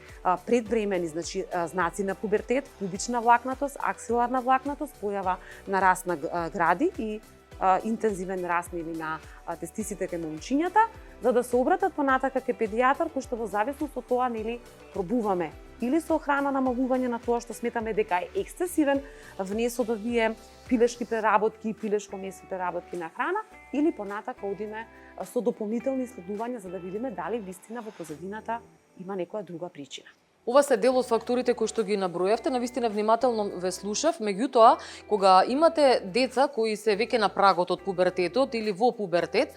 предвремени, значи знаци на пубертет, пубична влакнатост, аксиларна влакнатост, појава на раст на гради и интензивен раст на тестисите кај момчињата, за да се обратат понатака кај педијатар, кој што во зависност од тоа пробуваме или со храна намалување на тоа што сметаме дека е ексцесивен внес од овие пилешки преработки, пилешко месо преработки на храна, или понатака одиме со дополнителни исследувања за да видиме дали вистина во позадината има некоја друга причина. Ова се дел од факторите кои што ги набројавте, навистина внимателно ве слушав, меѓутоа, кога имате деца кои се веќе на прагот од пубертетот или во пубертет,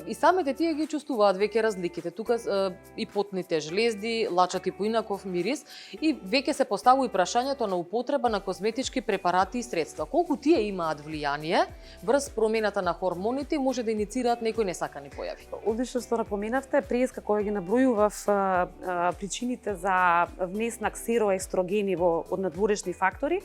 и самите тие ги чувствуваат веќе разликите. Тука и потните жлезди, лачат и поинаков мирис, и веќе се поставува и прашањето на употреба на козметички препарати и средства. Колку тие имаат влијание врз промената на хормоните и може да иницираат некои несакани појави? Одлично што напоменавте, преска која ги набројував причините за внес на ксероестрогени од надворешни фактори.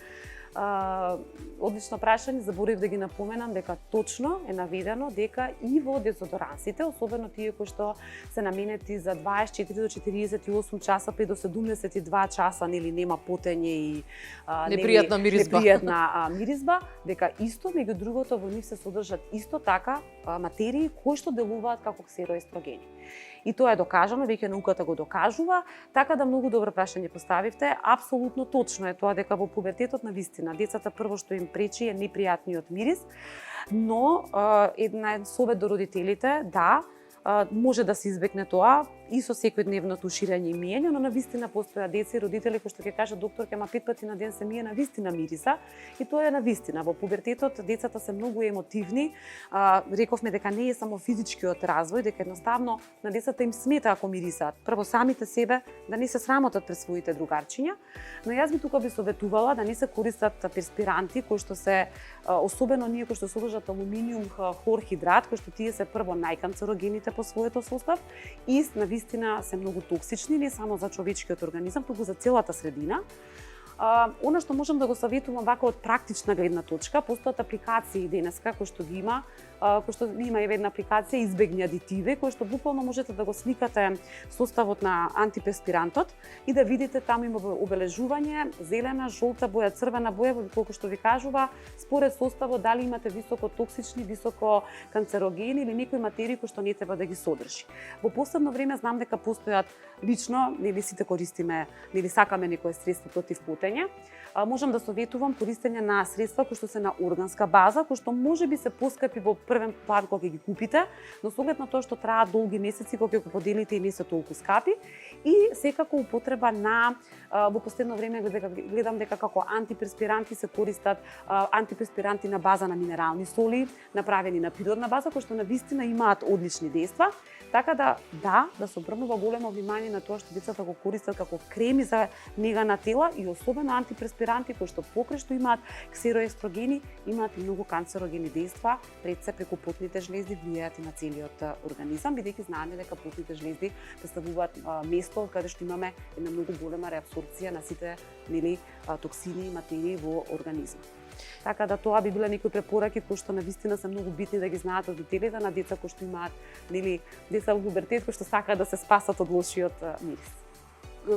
Одлично прашање, заборив да ги напоменам дека точно е наведено дека и во дезодорансите, особено тие кои што се наменети за 24 до 48 часа, 5 до 72 часа, нема потење и непријатна миризба, дека исто меѓу другото во нив се содржат исто така материи кои што делуваат како ксероестрогени. И тоа е докажано, веќе науката го докажува, така да многу добро прашање поставивте. Апсолутно точно е тоа дека во пубертетот навистина децата прво што им пречи е непријатниот мирис, но една совет до родителите, да, може да се избегне тоа и со секојдневното ширење и миење, но навистина постојат деца и родители кои што ќе кажат докторке, ама 5 пати на ден се мие навистина мириса, и тоа е навистина. Во пубертетот децата се многу емотивни. Рековме дека не е само физичкиот развој, дека едноставно на децата им смета ако мирисаат. Прво самите себе да не се срамотат пред своите другарчиња, но јас би тука би советувала да не се користат перспиранти кои што се особено ние кои што содржат алуминиум хлорхидрат, кои што тие се прво најканцерогените по своето состав и навистина се многу токсични не само за човечкиот организам, туку за целата средина. Она што можам да го советувам вака од практична гледна точка, постојат апликации денеска кои што ги има, кои што има една апликација избегни адитиви, кои што буквално можете да го сликате составот на антиперспирантот и да видите таму има обележување зелена, жолта боја, црвена боја, колку што ви кажува според составот дали имате високо токсични, високо канцерогени или некои материи кои што не треба да ги содржи. Во последно време знам дека постојат лично, нели сите користиме, нели сакаме некое средство против потење. Можам да советувам користење на средства кои што се на органска база, кои што можеби се поскапи во првен план кога ги купите, но со оглед на тоа што траат долги месеци кога ќе го поделите и не се толку скапи, и секако употреба на во последно време гледам дека како антиперспиранти се користат антиперспиранти на база на минерални соли, направени на природна база, кои што навистина имаат одлични дејства. Така да се обрнува големо внимание на тоа што децата го користат како креми за нега на тела и особено антиперспиранти кои што покрај што имаат ксероестрогени, имаат и многу канцерогени дејства, пред се преку потните жлезди влијаат и на целиот организам, бидејќи знаеме дека потните жлезди представуваат место каде што имаме една многу голема реабсорбција на сите токсини и материи во организмот. Така да тоа би биле некои препораки кои што навистина се многу битни да ги знаат родителите на деца кои што имаат деца во пубертет кои што сакаат да се спасат од лошиот мирис.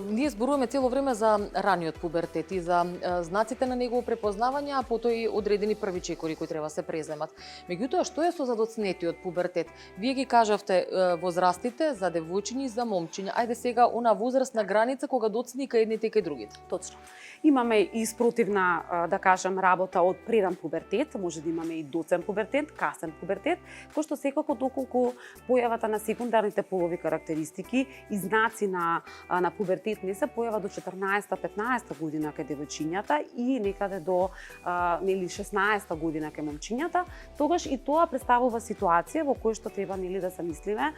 Ние зборуваме цело време за раниот пубертет и за знаците на негово препознавање, а потоа и одредени први чекори кои треба се преземат. Меѓутоа, што е со задоцнетиот пубертет? Вие ги кажавте возрастите за девојчиња и за момчиња. Ајде сега она возрастна граница кога доцни кај едните и кај другите. Точно. Имаме и спротивна, да кажам, работа од преран пубертет, може да имаме и доцен пубертет, касен пубертет, кој што секако доколку појавата на секундарните полови карактеристики и знаци на пубертет не се појава до 14-15 година кај девојчињата и некаде до 16 година кај момчињата, тогаш и тоа представува ситуација во која што треба да се мислиме,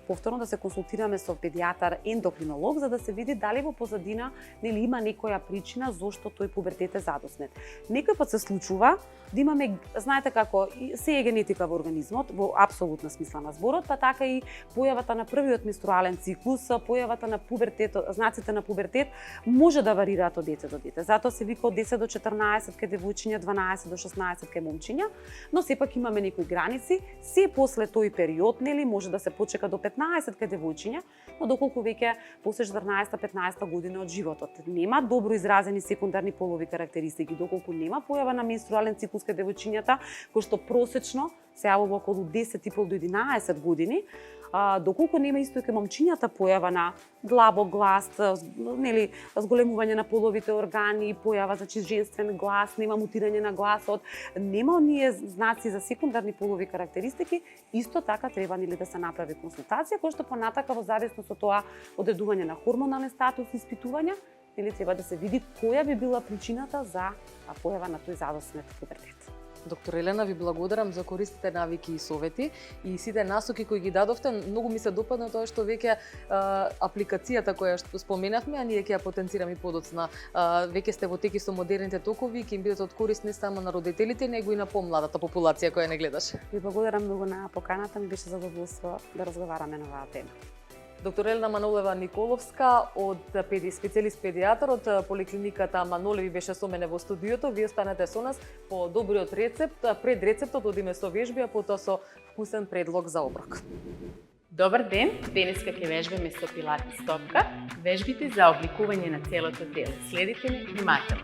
повторно да се консултираме со педијатар, ендокринолог, за да се види дали во позадина има некоја причина зошто тој пубертет е задоснет. Некој пат се случува да имаме, знаете како, се е генетика во организмот, во апсолутна смисла на зборот, па така и појавата на првиот менструален циклус, појавата на пубертетот, знаците на пубертет може да варираат од дете до дете. Затоа се вика од 10 до 14 кај девојчиња, 12 до 16 кај момчиња, но сепак имаме некои граници, се после тој период, може да се почека до 15 кај девојчиња, но доколку веќе после 14-15 година од животот нема добро изразени секундарни полови карактеристики, доколку нема појава на менструален циклус кај девојчињата, кој што просечно се јавува околу 10,5 до 11 години, доколку нема исто кај момчињата појава на длабок глас, зголемување на половите органи, појава женствен глас, нема мутирање на гласот, нема оние знаци за секундарни полови карактеристики, исто така треба да се направи консултација, која што понатака во зависност од тоа одредување на хормонален статус и испитувања, треба да се види која би била причината за појава на тој задоснет пубертет. Доктор Елена, ви благодарам за користите навики и совети и сите насоки кои ги дадовте. Многу ми се допадна тоа што веќе апликацијата која што споменавме, а ние ќе ја потенцираме и подоцна. Веќе сте во теки со модерните токови и ќе им бидат од корист не само на родителите, него и на помладата популација која не гледаше. Ви благодарам многу на поканата, ми беше задоволство да разговараме на оваа тема. Доктор Елена Манолева Николовска, специјалист педијатар од поликлиниката Манолеви беше со мене во студиото. Вие останете со нас по добриот рецепт. Пред рецептот одиме со вежби, а потоа со вкусен предлог за оброк. Добар ден, денеска ќе вежбаме со пилатес топка, вежбите за обликување на целото тело. Следите ни внимателно.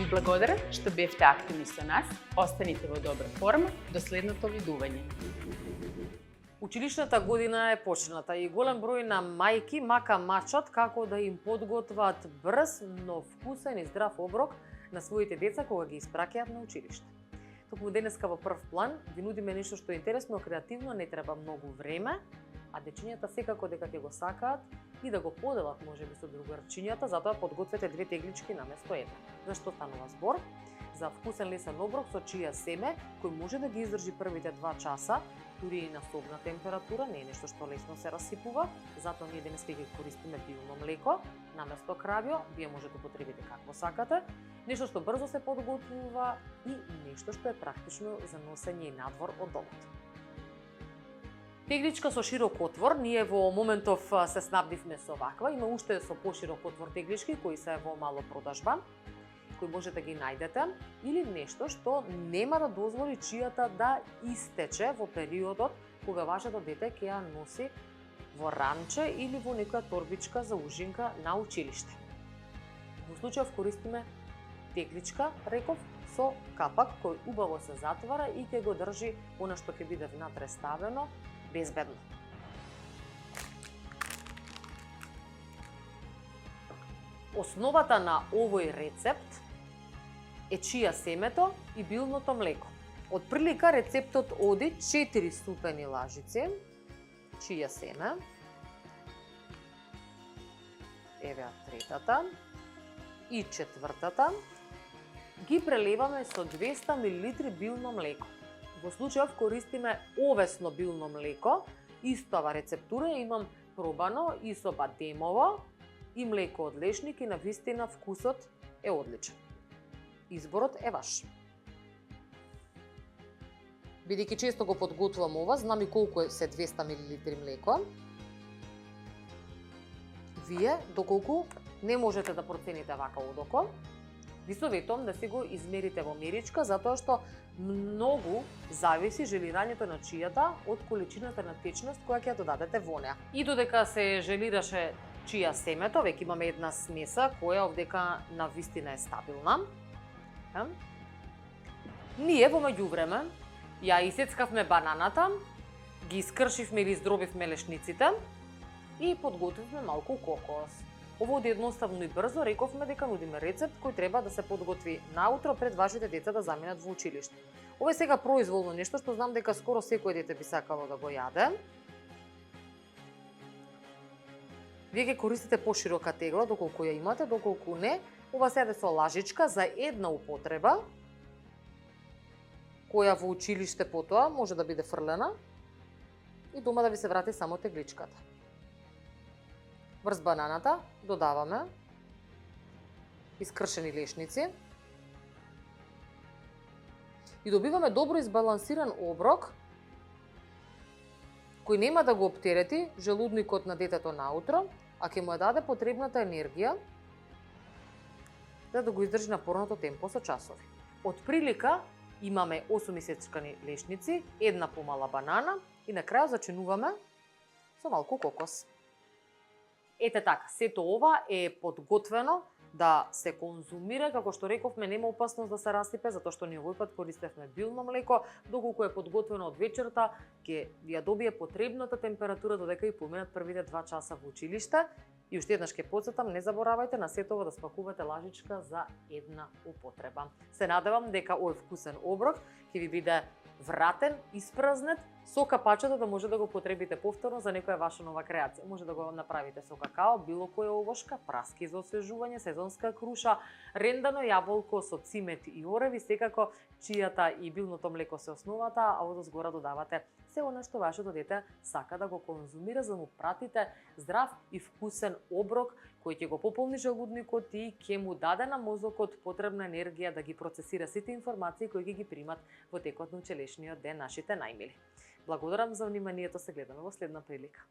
Благодарам што бевте активни со нас. Останите во добра форма до следното видување. Училишната година е почната и голем број на мајки мака мачат како да им подготват брз, но вкусен и здрав оброк на своите деца кога ги испраќаат на училиште. Токму денеска во прв план ви нудиме нешто што е интересно, креативно, не треба многу време, а дечињата секако дека ќе го сакаат и да го поделат можеби со другарчињата, затоа подгответе 2 теглички наместо една. Зашто станува збор? За вкусен лесен оброк со чија семе, кој може да ги издржи првите 2 часа, дури и на собна температура, не е нешто што лесно се расипува, затоа ние денеска ги користиме билно млеко, наместо кравјо, вие можете да употребите какво сакате, нешто што брзо се подготвува и нешто што е практично за носење и надвор од домот. Тегличка со широк отвор, ние во моментов се снабдивме со ваква, има уште со поширок отвор теглички кои се во мало продажба, кои може да ги најдете, или нешто што нема да дозволи чијата да истече во периодот кога вашето дете ќе ја носи во ранче или во некоја торбичка за ужинка на училиште. Во случајов користиме тегличка, реков, со капак кој убаво се затвара и ќе го држи она што ќе биде внатре ставено безбедно. Основата на овој рецепт е чија семето и билното млеко. Од прилика рецептот оди 4 супени лажици чија семе, еве третата и четвртата, ги прелеваме со 200 мл билно млеко. Во случајов користиме овесно билно млеко, истава рецептура имам пробано и со бадемово и млеко од лешник и навистина вкусот е одличен. Изборот е ваш. Бидејќи често го подготвувам ова, знам и колку е се 200 мл млеко. Вие, доколку не можете да процените вака одоко, ви советувам да си го измерите во меричка, затоа што многу зависи желирањето на чијата од количината на течност која ќе додадете во неа. И додека се желираше чија семето, веќе имаме една смеса која овдека навистина е стабилна. Ние во меѓувреме ја исецкавме бананата, ги искршивме или издробивме лешниците и подготвивме малку кокос. Ово оди едноставно и брзо, рековме дека нудиме рецепт кој треба да се подготви наутро пред вашите деца да заминат во училиште. Ова е сега произволно нешто што знам дека скоро секој дете би сакало да го јаде. Вие ќе користите поширока тегла доколку ја имате, доколку не, ова се јаде со лажичка за една употреба, која во училиште потоа може да биде фрлена и дома да ви се врати само тегличката. Врз бананата додаваме искршени лешници и добиваме добро избалансиран оброк кој нема да го оптерети желудникот на детето наутро, а ќе му ја даде потребната енергија да го издржи напорното темпо со часови. Од прилика имаме 8 исечкани лешници, една помала банана и на крај зачинуваме со малку кокос. Ете така, сето ова е подготвено да се конзумира, како што рековме, нема опасност да се расипе, затоа што ние овој пат користевме билно млеко, доколку е подготвено од вечерта, ќе ја добие потребната температура додека и поминат првите 2 часа во училиште. И уште еднаш ќе потсетам, не заборавајте на сетово да спакувате лажичка за една употреба. Се надевам дека овој вкусен оброк ќе ви биде вратен, испразнет, со капачето да може да го потребите повторно за некоја ваша нова креација. Може да го направите со какао, било која овошка, праски за освежување, сезонска круша, рендано јаболко со цимет и ореви, секако чијата и билното млеко се основата, а од згора додавате се она што вашето дете сака да го конзумира, за да му пратите здрав и вкусен оброк кој ќе го пополни желудникот и ќе му даде на мозокот потребна енергија да ги процесира сите информации кои ги примат во текот на училишниот ден нашите најмили. Благодарам за вниманието, се гледаме во следна прилика.